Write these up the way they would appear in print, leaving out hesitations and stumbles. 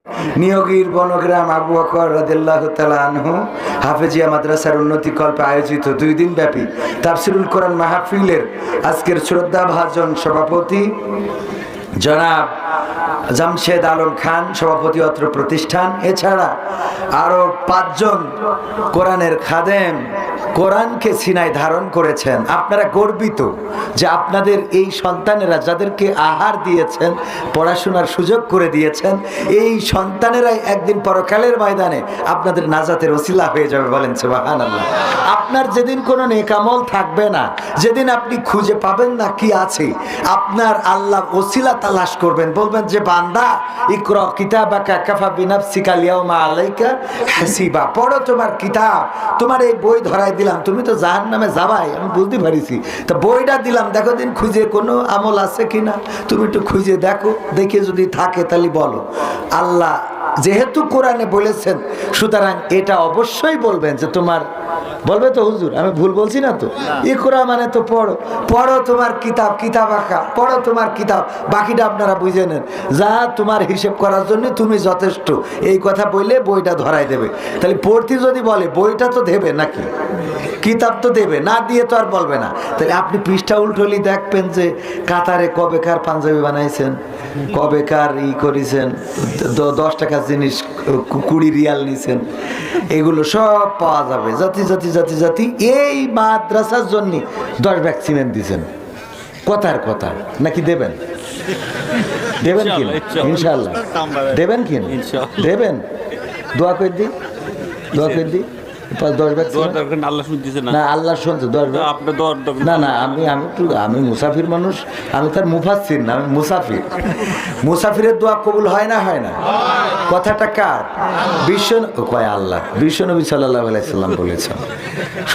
নিয়োগীর বনগ্রাম আবু বকর রাদিয়াল্লাহু তাআলা আনহু হাফেজিয়া মাদ্রাসার উন্নতি কল্পে আয়োজিত 2 দিন ব্যাপী তাফসিরুল কোরআন মাহফিলের আজকের শ্রদ্ধাভাজন সভাপতি জনাব জামশেদ আলম খান, সভাপতি অত্র প্রতিষ্ঠান। এছাড়া আরো 5 জন কোরআনের খাদেম কোরআনকে সিনায় ধারণ করেছেন। আপনারা গর্বিত যে আপনাদের এই সন্তানেরা যাদেরকে আহার দিয়েছেন, পড়াশোনার সুযোগ করে দিয়েছেন, এই সন্তানেরাই একদিন পরকালের ময়দানে আপনাদের নাজাতের ওসিলা হয়ে যাবে। বলেন সুবহানাল্লাহ। আপনার যেদিন কোনো নেক আমল থাকবে না, যেদিন আপনি খুঁজে পাবেন না কি আছে, আপনার আল্লাহ ওসিলা তালাশ করবেন, বলবেন যে বান্দা ইকরা কিতাবাকা কাফা বিনাফসিকা আল-ইয়াওমা আলাইকা হাসিবা, পড়ো তোমার কিতাব, তোমার এই বই ধরাই দিলাম, তুমি তো জাহান্নামে যাবাই, আমি বুঝতে পারিছি, তা বইটা দিলাম, দেখো দিন খুঁজে কোনো আমল আছে কিনা, তুমি একটু খুঁজে দেখো, দেখে যদি থাকে তাহলে বলো। আল্লাহ যেহেতু কোরআনে বলেছেন, সুতরাং এটা অবশ্যই বলবেন যে তোমার, বলবে তো হুজুর আমি ভুল বলছি না তো, ইকরা মানে তো পড়ো, পড়ো তোমার কিতাব, কিতাব আঁকা, পড়ো তোমার কিতাব, বাকিটা আপনারা বুঝে নেন, যা তোমার হিসেব করার জন্য তুমি যথেষ্ট, এই কথা বললে বইটা ধরাই দেবে। তাহলে পড়তে যদি বলে বইটা তো দেবে নাকি, কিতাব তো দেবে, না দিয়ে তো আর বলবে না। তাহলে আপনি পৃষ্ঠা উল্টোলি দেখবেন যে কাতারে কবেকার পাঞ্জাবি বানাইছেন, কবেকার করেছেন, 10 টাকার জিনিস 20 রিয়াল নিছেন, এগুলো সব পাওয়া যাবে। জাতি জাতি জাতি জাতি এই মাদ্রাসার জন্য 10 ব্যাগ সিমেন্ট দিয়েছেন, কথার কথা নাকি দেবেন? দেবেন কিনা? ইনশাআল্লাহ দেবেন কিনা? দেবেন। দোয়া করে দিই, দোয়া করে দিই। 10 ব্যাগ না, আল্লাহ শুনছে 10 ব্যাগ না না, আমি মুসাফির মানুষ, আমি তার মুফাসসির না, আমি মুসাফির। মুসাফিরের দোয়া কবুল হয় না? হয় না? কথাটা কার? কয় আল্লাহ, বিশ্বনবী সাল্লাল্লাহু আলাইহি সাল্লাম বলেছেন।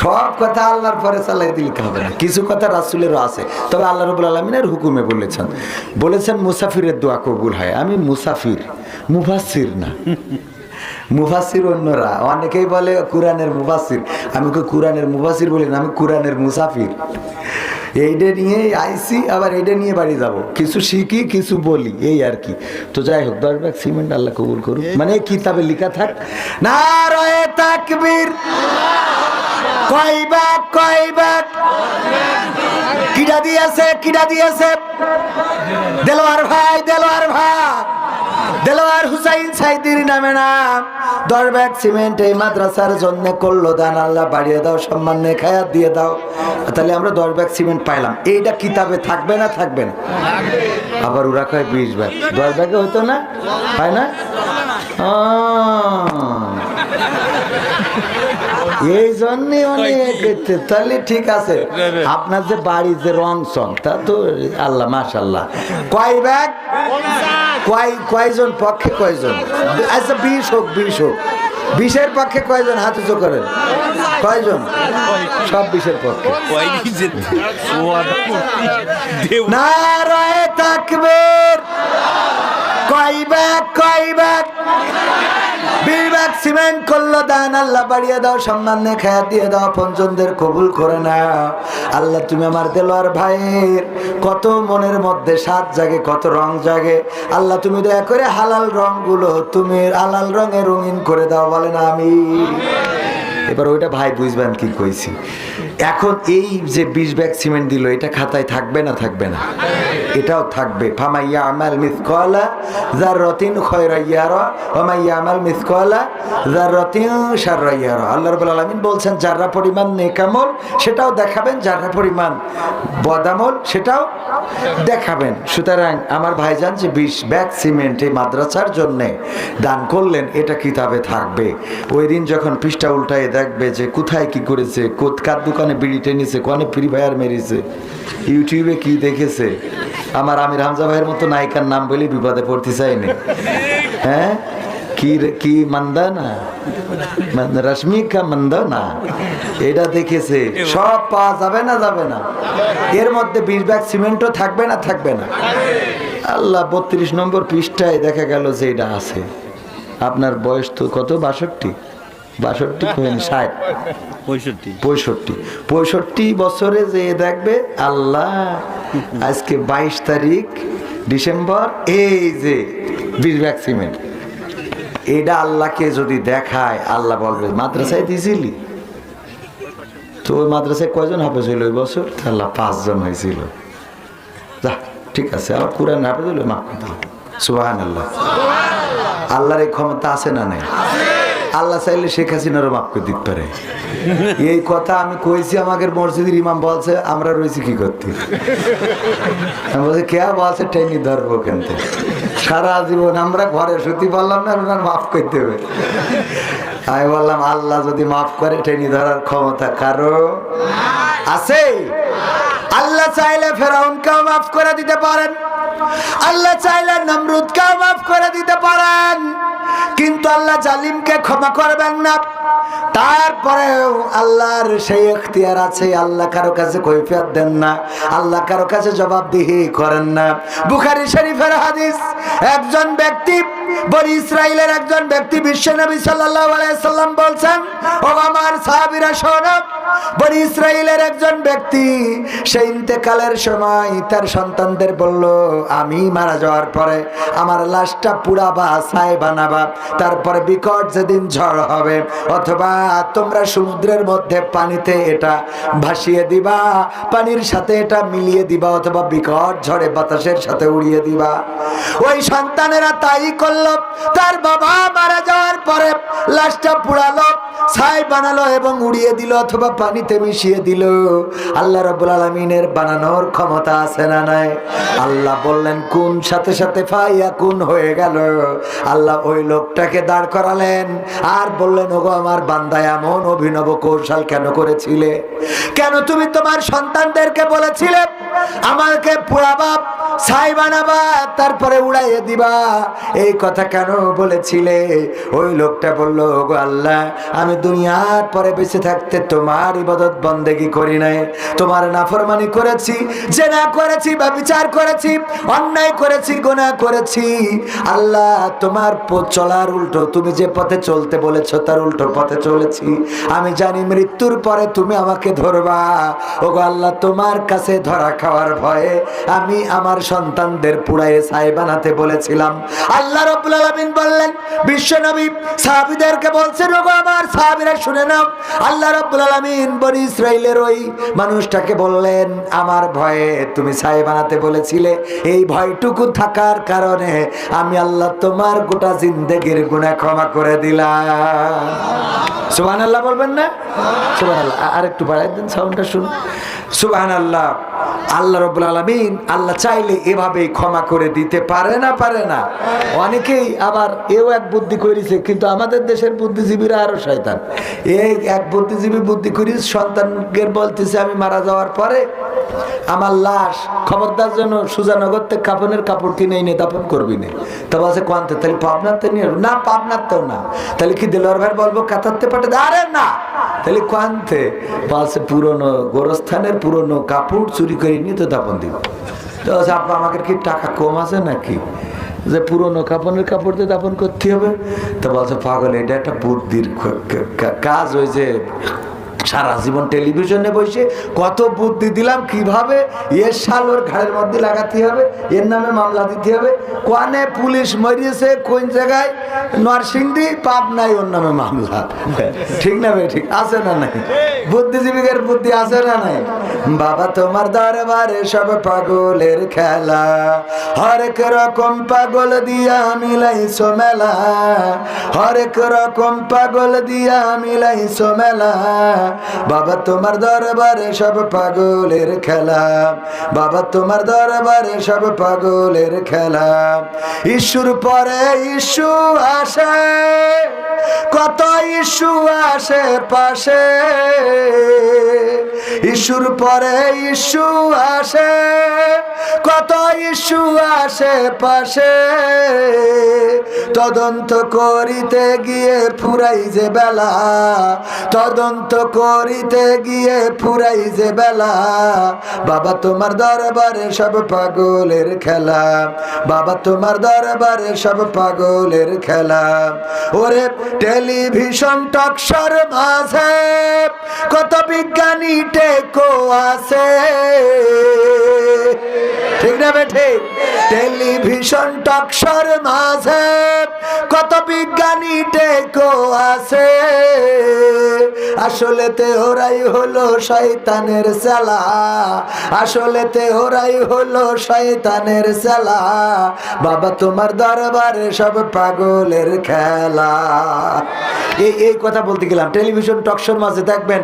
সব কথা আল্লাহর পরে চালাই দিলে হবে না, কিছু কথা রাসূলেরও আছে, তবে আল্লাহ রাব্বুল আলামিনের হুকুমে বলেছেন মুসাফিরের দোয়া কবুল হয়। আমি মুসাফির, মুফাসসির না। মুফাসসির অন্যরা, অনেকেই বলে কোরআনের মুফাসসির, আমি কোরআনের মুফাসসির বলি না, আমি কোরআনের মুসাফির। এইটা নিয়ে আইসি, আবার এইটা নিয়ে বাড়ি যাব, কিছু শিখি কিছু বলি, এই আর কি। তো যাই হোক, 10 ব্যাগ সিমেন্ট আল্লাহ কবুল করুন। মানে কিতাবে লেখা থাক, নারায়ে তাকবীর, কয় ব্যাগ, কয় ব্যাগ, কিডা দিয়েছে, কিডা দিয়েছে? দেলোয়ার ভাই, দেলোয়ার ভাই, দেলোয়ার হুসাইন সাইদির নামে নাম। 10 ব্যাগ সিমেন্ট এই মাদ্রাসার জন্য করলো দান, আল্লাহ বাড়িয়ে দাও, সম্মান নেখায়াত দিয়ে দাও। তাহলে আমরা 10 ব্যাগ সিমেন্ট পাইলাম, এইটা কিতাবে থাকবে না? থাকবে না। আবার ওরা কয় 20 ব্যাগ, 10 ব্যাগে হতো না? হয় না? এই জন্য অনেক, তাহলে ঠিক আছে। আপনার যে বাড়ি যে রং সং, তা তো আল্লাহ মাশাআল্লাহ। কয় ব্যাগ, কয়জন পক্ষে, কয়জন? আচ্ছা 20 হোক, 20 হোক, 20-এর পক্ষে কয়জন হাত উঁচু করেন? কয়জন? সব 20-এর পক্ষে। নারায়ে তাকবীর, কয় ব্যাগ, কয় ব্যাগ? 20 ব্যাগ সিমেন্ট করলো দান, আল্লাহ বাড়িয়ে দাও, সম্মান নেখায়াত দিয়ে দাও, পঞ্চমদের কবুল করে নাও। আল্লাহ তুমি আমার দেলোয়ার ভাইয়ের কত মনের মধ্যে স্বাদ জাগে, কত রং জাগে, আল্লাহ তুমি দয়া করে হালাল রংগুলো তুমি হালাল রঙে রঙিন করে দাও। বলেন আমিন। এবার ওইটা ভাই বুঝবেন কি কইছি। এখন এই যে 20 ব্যাগ সিমেন্ট দিল, এটা খাতায় থাকবে না? থাকবে না? এটাও থাকবে। ফামাইয়া আমাল মিসকালা যাররাতিন খায়রান ইয়ারা ওয়া মাইয়া আমাল মিসকালা যাররাতিন শাররান ইয়ারা। আল্লাহ রাব্বুল আলামিন বলছেন যারা পরিমাণ নেক আমল সেটাও দেখাবেন, যারা পরিমাণ বদ আমল সেটাও দেখাবেন। সুতরাং আমার ভাইজান যে 20 ব্যাগ সিমেন্ট এই মাদ্রাসার জন্য দান করলেন, এটা কিতাবে থাকবে। ওই দিন যখন পৃষ্ঠা উল্টায় দেখবে যে কোথায় কি করেছে, কার দোকানে বিড়ি টেনেছে, কোনে ফ্রি ফায়ার মেরেছে, ইউটিউবে কি দেখেছে। আমার আমির হামজা ভাইয়ের মতো নায়িকার নাম বলে বিপদে পড়তে চাইনি। হ্যাঁ, কি মান্দানা, রশ্মিকা মান্দানা, এটা দেখেছে। সব পাওয়া যাবে না? যাবে না? এর মধ্যে 20 ব্যাগ সিমেন্টও থাকবে না? থাকবে না? আল্লাহ 32 নম্বর পৃষ্ঠায় দেখা গেল যে এটা আছে। আপনার বয়স তো কত? 62, 60, 65 বছরে যে দেখবে আল্লাহ আজকে 22 তারিখ ডিসেম্বর, এই যে 20 ব্যাগ সিমেন্ট এটা আল্লাহকে যদি দেখায়, আল্লাহ বলবে মাদ্রাসায় দিয়েছিলি তো? ওই মাদ্রাসায় কয়জন হাফেজ হইল ওই বছর? আল্লাহ 5 জন হয়েছিল। যা ঠিক আছে, আবার কোরআন হাফেজ হইল, মাফ করে দাও। সুবহানাল্লাহ। আল্লাহর এই ক্ষমতা আছে না নাই? আল্লাহ চাইলে শেখ হাসিনারও মাফ করে দিতে পারে। এই কথা আমি কইছি, আমাকে মসজিদের ইমাম বলছে আমরা রয়েছি কি করতে। আমি বলছি কে বলছে টেনি ধরবো কেনতে? সারা জীবন আমরা ঘরে শুতে পারলাম না, ওনার মাফ করতে হবে। আমি বললাম আল্লাহ যদি মাফ করে, টেনি ধরার ক্ষমতা কারো আছে? আল্লাহ চাইলে ফেরাউনকেও মাফ করে দিতে পারেন, আল্লাহ চাইলে নমরুদকেও মাফ করে দিতে পারেন, কিন্তু আল্লাহ জালিমকে ক্ষমা করবেন না। তারপরেও আল্লাহর সেই এখতিয়ার আছে, আল্লাহ কারো কাছে কৈফিয়ত দেন না, আল্লাহ কারো কাছে জবাবদিহি করেন না। বুখারী শরীফের হাদিস, একজন ব্যক্তি, বনি ইসরাইলের একজন ব্যক্তি, বিশ্বনবী সাল্লাল্লাহু আলাইহি সাল্লাম বলছেন, ও আমার সাহাবীরা শোনো, বনি ইসরাইলের একজন ব্যক্তি সেই ইন্তেকালের সময় তার সন্তানদের বলল, আমি মারা যাওয়ার পরে আমার লাশটা পুড়াবা, ছাই বানাবা, তারপরে বিকট যেদিন ঝড় হবে, অথবা তোমরা সমুদ্রের মধ্যে পানিতে এটা ভাসিয়ে দিবা, পানির সাথে এটা মিলিয়ে দিবা, অথবা বিকট ঝড়ে বাতাসের সাথে উড়িয়ে দিবা। ওই সন্তানেরা তাই করলো। তার বাবা মারা যাওয়ার পরে লাশটা পুড়ালো, ছাই বানালো এবং উড়িয়ে দিল, অথবা পানিতে মিশিয়ে দিল। আল্লাহ রাব্বুল আলামিনের বানানোর ক্ষমতা আছে না নাই? আল্লাহ বললেন কোন, সাথে সাথে ফায়াকুন হয়ে গেল। আল্লাহ ওই লোকটাকে দাঁড় করালেন আর বললেন, ওগো আমার বান্দা, এমন অভিনব কৌশল কেন করেছিলে? কেন তুমি তোমার সন্তানদেরকে বলেছিলে আমাকে পুড়াবা, ছাই বানাবা, তারপরে উড়াইয়ে দিবা? এই কথা কেন বলেছিলে? ওই লোকটা বলল, ওগো আল্লাহ, আমি দুনিয়ার পরে বেঁচে থাকতে তোমার ইবাদত বন্দেগী করি নাই, তোমার নাফরমানি করেছি, জেনা করেছি, ব্যভিচার করেছি, অন্যায় করেছি, গুনাহ করেছি। আল্লাহ, তোমার পথ চলার উল্টো, তুমি যে পথে চলতে বলেছো তার উল্টো পথে চলেছি। আমি জানি মৃত্যুর পরে তুমি আমাকে ধরবা। ওগো আল্লাহ, তোমার কাছে ধরা খাওয়ার ভয়ে আমি আমার সন্তানদের পুড়াইয়ে ছাই বানাতে বলেছিলাম। আল্লাহ রাব্বুল আলামিন বললেন, বিশ্বনবী সাহাবীদেরকে বলছেন, ওগো আমার সাহাবীরা শুনে নাও, আল্লাহ রাব্বুল আলামিন বনি ইসরাইলের ওই মানুষটাকে বললেন, আমার ভয়ে তুমি ছাই বানাতে বলেছিলে, এই ভয়টুকু থাকার কারণে আমি আল্লাহ তোমার গোটা জিন্দেগির গুনাহ ক্ষমা করে দিলাম। সুবহানাল্লাহ বলবেন না? সুবহানাল্লাহ। আর একটু বাড়াই দেন সাউন্ডটা, শুনুন। সুবহানাল্লাহ। আল্লাহ রাব্বুল আলামিন আল্লাহ চাইলে এভাবেই ক্ষমা করে দিতে পারে না? পারে না? অনেকেই আবার এও এক বুদ্ধি করেছে, কিন্তু আমাদের দেশের বুদ্ধিজীবীরা আরো শয়তান। এই এক বুদ্ধিজীবী বুদ্ধি করিস, সন্তানকে বলতেছে আমি মারা যাওয়ার পরে আমার লাশ খবরদার জন্য সুজানগর থেকে কাপনের কাপড় কিনে এনে দাফন করবি না। তা বলছে কোয়ান্তে, তাহলে পাবনাতে নিয়ে না, পাবনাতেও না, তাহলে কি দেলোয়ার ভাই বলবো কাতারতে পাঠে? আরে না, তাহলে কোয়ান্তে বলছে পুরনো গোরস্থানের পুরনো কাপড় চুরি করে নিয়ে তো দাফন দিব। তো আপা আমাকে কি টাকা কম আছে নাকি যে পুরনো কাপড়ের কাপড় দিয়ে দাফন করতে হবে? তো বলছে পাগল, এটা একটা বুদ্ধির কাজ। ওই যে সারা জীবন টেলিভিশনে বসে কত বুদ্ধি দিলাম, কিভাবে এর শাল ওর ঘাড়ের মধ্যে লাগাতে হবে, এর নামে মামলা দিতে হবে, কোয়ানে পুলিশ মরিয়েছে, কোন জায়গায় নরসিংদী, পাবনায় ওর নামে মামলা। ঠিক না ভাই? ঠিক আছে না নাই? বুদ্ধিজীবীদের বুদ্ধি আছে না নাই? বাবা তোমার দরবারে সব পাগলের খেলা, হরেক রকম পাগল দিয়া মিলাইছো মেলা, হরেক রকম পাগল দিয়া মিলাইছো মেলা। বাবা তোমার দরবারে সব পাগলের খেলা, বাবা তোমার দরবারে সব পাগলের খেলা। ইস্যুর পরে ইস্যু আসে, কত ইস্যু আসে পাশে, ইস্যুর পরে ইস্যু আসে, কত ইস্যু আসে পাশে। তদন্ত করিতে গিয়ে ফুরাই যে বেলা, তদন্ত করিতে গিয়ে ফুরাই যে বেলা। বাবা তোমার দরবারে সব পাগলের খেলা, বাবা তোমার দরবারে সব পাগলের খেলা। ওরে টেলিভিশন টকশোর মাঝে কত বিজ্ঞানী টেকো আছে, ঠিক না বেঠে? টেলিভিশন টকশোর মাঝে কত বিজ্ঞানী টেকো আছে, আসলেতে ওরাই হলো শয়তানের চালা, আসলেতে ওরাই হলো শয়তানের চালা, বাবা তোমার দরবারে সব পাগলের খেলা। এই কথা বলতে গেলাম। টেলিভিশন টকশোর মাঝে দেখবেন,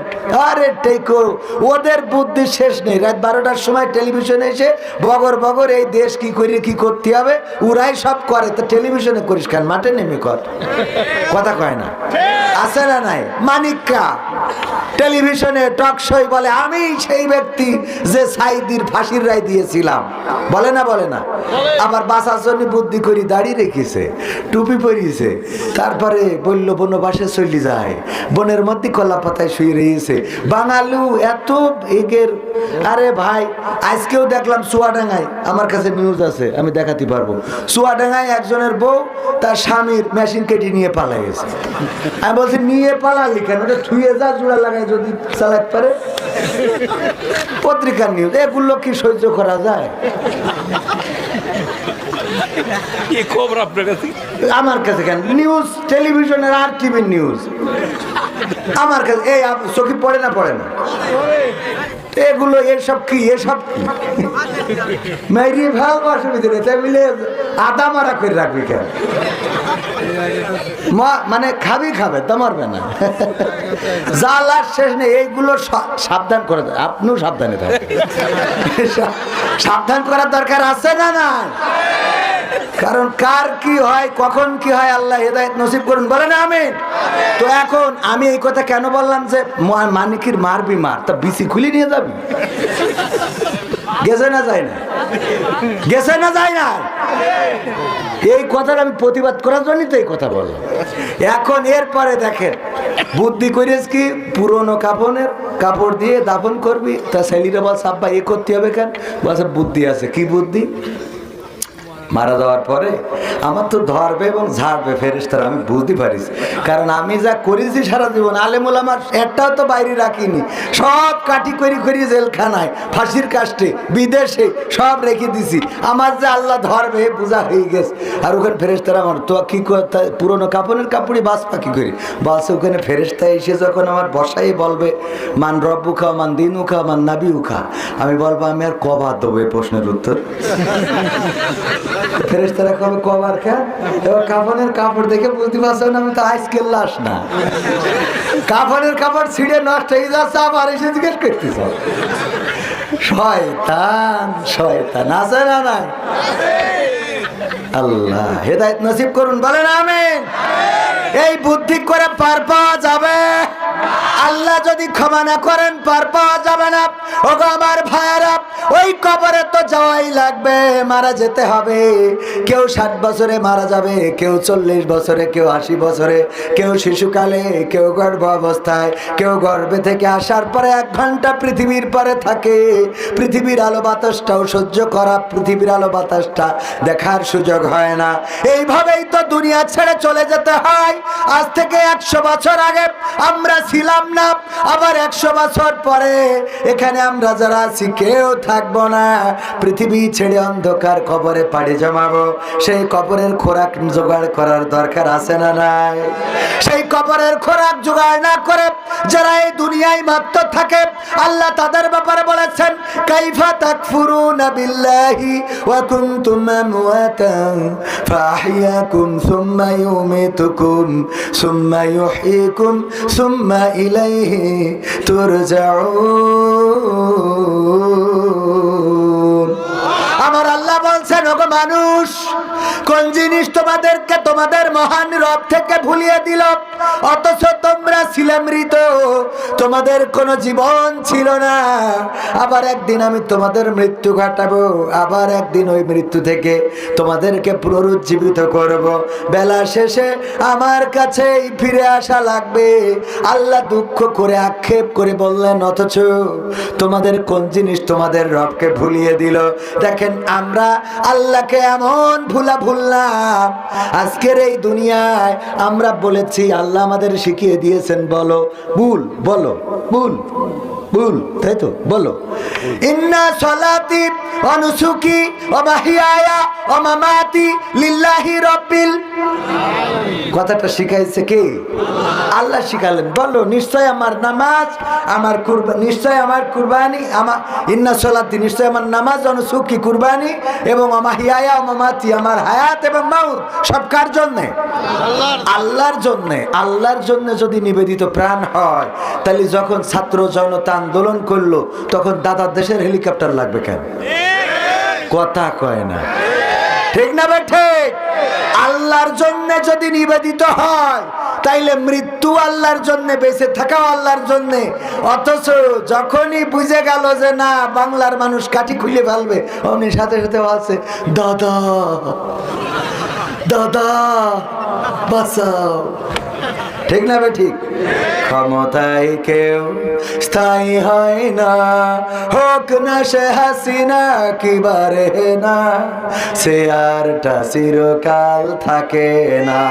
আরে টেকো, ওদের বুদ্ধি শেষ নেই। রাত 12টার সময় টেলিভিশনে এসে বগর বগর এই দেশ কি করে কি করতে হবে ওরাই সব করে। তো টেলিভিশনে করিস কেন, মাঠে নেমে কর। কথা কয় না, আছে না নাই? মানিক্কা টেলিভিশনে টকশোই বলে আমি সেই ব্যক্তি যে সাইদির ফাঁসির রায় দিয়েছিলাম, বলে না? বলে না? আবার বাঁচার জন্য বুদ্ধি করি দাড়ি রেখেছে, টুপি পরিয়েছে, তারপরে বলল বনবাসে চলে যায়, বনের মধ্যে কলা পাতায় শুয়ে রয়েছে। বাঙালু এত এগের। আরে ভাই, আজকেও দেখলাম চুয়াডাঙ্গায়, আমার কাছে নিউজ আছে, আমি দেখাতে পারবো। চুয়াডাঙ্গায় একজনের বউ তার স্বামীর মেশিন কেটে নিয়ে পালাই গেছে। আমি বলছি নিয়ে পালালি কেন? ওটা ছুঁয়ে যা, জোড়া লাগাই যদি চালাতে পারে। পত্রিকার নিউজ, এগুলো কি সহ্য করা যায়? আমার কাছে কেন নিউজ, টেলিভিশনের আর টিভির নিউজ আমার কাছে। এই চোখে পড়ে না? পড়ে না? এগুলো এসব কি? এসব কি মেরি ভাব অসুবিধা নেই, তাই মিলে আদা মারা করে রাখবি কেন? মানে খাবি, খাবে তা মারবে না। জ্বালার শেষ নেই। এইগুলো সাবধান করে দেয়, আপনিও সাবধানে থাকবেন। সাবধান করার দরকার আছে না? না, কারণ কার কি হয়, কখন কি হয়, আল্লাহ হেদায়েত নসিব করুন, বলেন আমিন। তো এখন আমি এই কথা কেন বললাম যে মানিকির মারবি মার, তা বিসি খুলে নিয়ে যাবি? গেছে না যায় না? গেছে না যায় না? এই কথাটা আমি প্রতিবাদ করার জন্যই তো এই কথা বললাম। এখন এরপরে দেখেন বুদ্ধি করিস কি, পুরনো কাপড় দিয়ে দাফন করবি। তা ছেলেরা বল সাব্বা এ করতে হবে কেন? বলছে বুদ্ধি আছে। কি বুদ্ধি? মারা যাওয়ার পরে আমার তো ধরবে এবং ঝাড়বে ফেরেশতারা, আমি বুঝতে পারিস। কারণ আমি যা করেছি সারা জীবন, আলেমুল আমার একটাও তো বাইরে রাখিনি, সব কাটি করি জেলখানায়, ফাঁসির কাস্টে, বিদেশে সব রেখে দিছি। আমার যে আল্লাহ ধরবে বোঝা হয়ে গেছে। আর ওখানে ফেরেশতারা আমার তো কি করতে, পুরোনো কাপড়ই বাস পাখি করি বাস। ওখানে ফেরেশতা এসে যখন আমার বসাই বলবে মান রব্বু খা, মান দিনু খা, মান নাবিউ খা, আমি বলবো আমি আর কবার দেবো এই প্রশ্নের উত্তর? ফেরেশতারা কবে কবার খা? এবার কাফনের কাপড় দেখে বুঝতে পারছো না আমি তো আজকের লাশ না। কাফনের কাপড় ছিঁড়ে নষ্ট হয়ে যাচ্ছে, আবার এসে জিজ্ঞেস করতেছ। শয়তান, শয়তান আছে না নাই? আল্লাহ হেদায়েত নসিব করুন, বলেন আমিন। এই বুদ্ধি করে পার পাওয়া যাবে? আল্লাহ যদি ক্ষমা না করেন পার পাওয়া যাবে না। ওগো আমার ভাইয়েরা, ওই কবরে তো যাওয়াই লাগবে, মারা যেতে হবে। কেউ 60 বছরে মারা যাবে, কেউ 40 বছরে, কেউ 80 বছরে, কেউ শিশুকালে, কেউ গর্ভ অবস্থায়, কেউ গর্ভে থেকে আসার পরে 1 ঘন্টা পৃথিবীর পরে থাকে। পৃথিবীর আলো বাতাসটাও সহ্য করা, পৃথিবীর আলো বাতাসটা দেখার সুযোগ হয় না। এইভাবেই তো দুনিয়া ছেড়ে চলে যেতে হয়। আজ থেকে 100 বছর আগে আমরা ছিলাম না, আবার 100 বছর পরে এখানে আমরা যারা আছি কেউ থাকবো না। পৃথিবী ছেড়ে অন্ধকার কবরে পাড়ি জমাবো। সেই কবরের খোরাক জোগাড় করার দরকার আছে না নাই? সেই কবরের খোরাক জোগাড় না করে যারা এই দুনিয়ায় মাত্র থাকে, আল্লাহ তাদের ব্যাপারে বলেছেন কাইফা তাকফুরুনা বিল্লাহি ওয়া কুনতুম আমওয়াতান ফাআহইয়াকুম সুম্মা ইউমিতুকুম সুম্মা ইউহয়িকুম সুম্মা ইলাইহি তুরজাউন। আমার আল্লাহ বলছেন ওগো মানুষ, কোন জিনিস তোমাদেরকে তোমাদের মহান রব থেকে ভুলিয়ে দিল? অথচ তোমরা ছিলে মৃত, তোমাদের কোনো জীবন ছিল না। আবার একদিন আমি তোমাদের মৃত্যু ঘটাবো, আবার একদিন ওই মৃত্যু থেকে তোমাদেরকে পুনরুজ্জীবিত করব। বেলা শেষে আমার কাছেই ফিরে আসা লাগবে। আল্লাহ দুঃখ করে আক্ষেপ করে বললেন, অথচ তোমাদের কোন জিনিস তোমাদের রবকে ভুলিয়ে দিল? দেখেন আমরা আল্লাহকে এমন ভুললাম। আজকের এই দুনিয়ায় আমরা বলেছি, আল্লাহ আমাদের শিখিয়ে দিয়েছেন বলো ভুল, বলো ভুল, ভুল, তাই তো বলো। ইন্না সলাতি ওয়া নুসুকি ওয়া মাহিয়ায়া ওয়া মামাতি লিল্লাহি রাব্বিল। কথাটা শিখাইছে কে? আল্লাহ শিখালেন। বলো নিশ্চয় আমার নামাজ, আমার কুরবানি, নিশ্চয় আমার কুরবানি, আমার ইন্না সলাতি, নিশ্চয় আমার নামাজ, অনুসুকি কুরবানি, এবং মাহিয়ায়া ওয়া মামাতি, আমার হায়াত এবং মাউত সব কার জন্য? আল্লাহর জন্য। আল্লাহর জন্য যদি নিবেদিত প্রাণ হয়, তাহলে যখন ছাত্র জনতা আন্দোলন করলো তখন দাদার দেশের হেলিকপ্টার লাগবে কেন? কথা কয় না, ঠিক না বে ঠিক? আল্লাহর জন্য যদি নিবেদিত হয় তাইলে মৃত্যু আল্লাহর জন্য, বেঁচে থাকাও আল্লাহর জন্য। অথচ যখনই বুঝে গেল যে না বাংলার মানুষ কাঠি খুলে ফেলবে, অমনি সাথে সাথে বলছে দাদা দাদা বাঁচাও। ঠিক না বে ঠিক? ক্ষমতায় কেউ স্থায়ী হয় না, হোক না সে হাসিনা কি বারে না, সে আরটা চিরকাল থাকে না।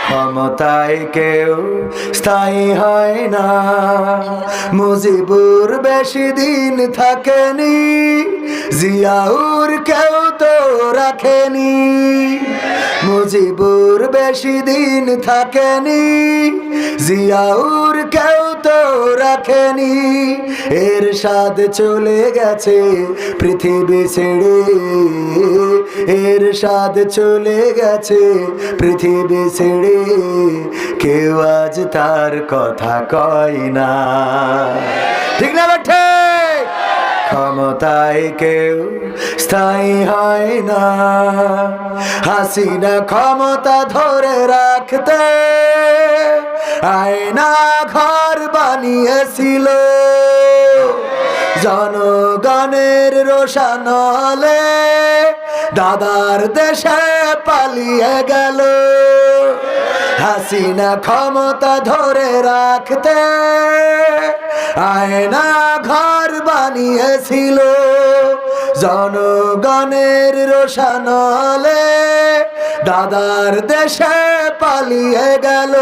ক্ষমতায় কেউ স্থায়ী হয় না, মুজিবুর বেশি দিন থাকেনি, জিয়াউর কেউ তো রাখেনি। মুজিবুর বেশি দিন থাকেনি, জিয়াউর কেউ তো রাখেনি। এরশাদ চলে গেছে পৃথিবী ছেড়ে, এরশাদ চলে গেছে পৃথিবী ছেড়ে, কেউ আজ তার কথা কয় না। ঠিক না বেঠে? ক্ষমতায় কেউ স্থায়ী হয় না, হাসিনা ক্ষমতা ধরে রাখতে আয়না ঘর বানিয়েছিল, জনগণের রোশানলে দাদার দেশে পালিয়ে গেল। হাসিনা ক্ষমতা ধরে রাখতে আয়না ঘর বানিয়েছিল, জনগণের রোশানলে দাদার দেশে পালিয়ে গেল।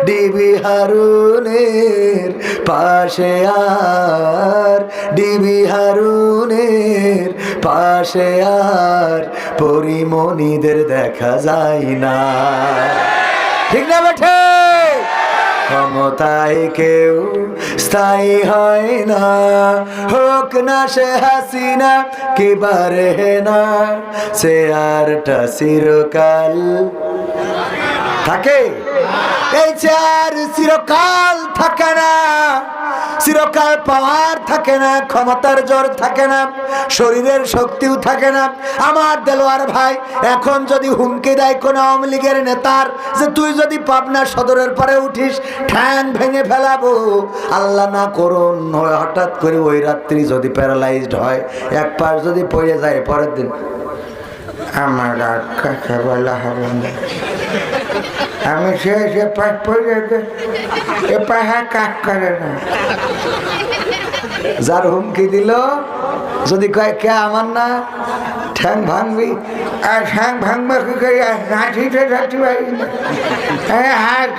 ডিবি হারুনের পাশে আর, ডিবি হারুনের পাশে আর পরিমণিদের দেখা যায় না। ঠিক না বেঠে? ক্ষমতায় কেউ স্থায়ী হয় না, হোক না সে হাসিনা কি বারে না, সে আরটা চিরকাল থাকে। এই চেয়ার চিরকাল থাকে না, চিরকাল পাওয়ার থাকে না, ক্ষমতার জোর থাকে না, শরীরের শক্তিও থাকে না। আমার দেলোয়ার ভাই এখন যদি হুমকি দেয় কোন আওয়ামী লীগের নেতার যে তুই যদি পাবনা সদরের পরে উঠিস ঠ্যাং ভেঙে ফেলাবো, আল্লাহ না করুন হঠাৎ করে ওই রাত্রি যদি প্যারালাইজড হয়, এক পাশ যদি পড়ে যায়, পরের দিন আমার আর কাছে বলা হবে না, আমি সে পাশ পড়ে এ পাহা কাজ করে না। যার হুমকি দিল যদি কয় কে আমার না ঠ্যাং ভাঙবি, আর ঠ্যাং ভাঙবা কি হাঁটিতে যাচ্ছি ভাই, হাত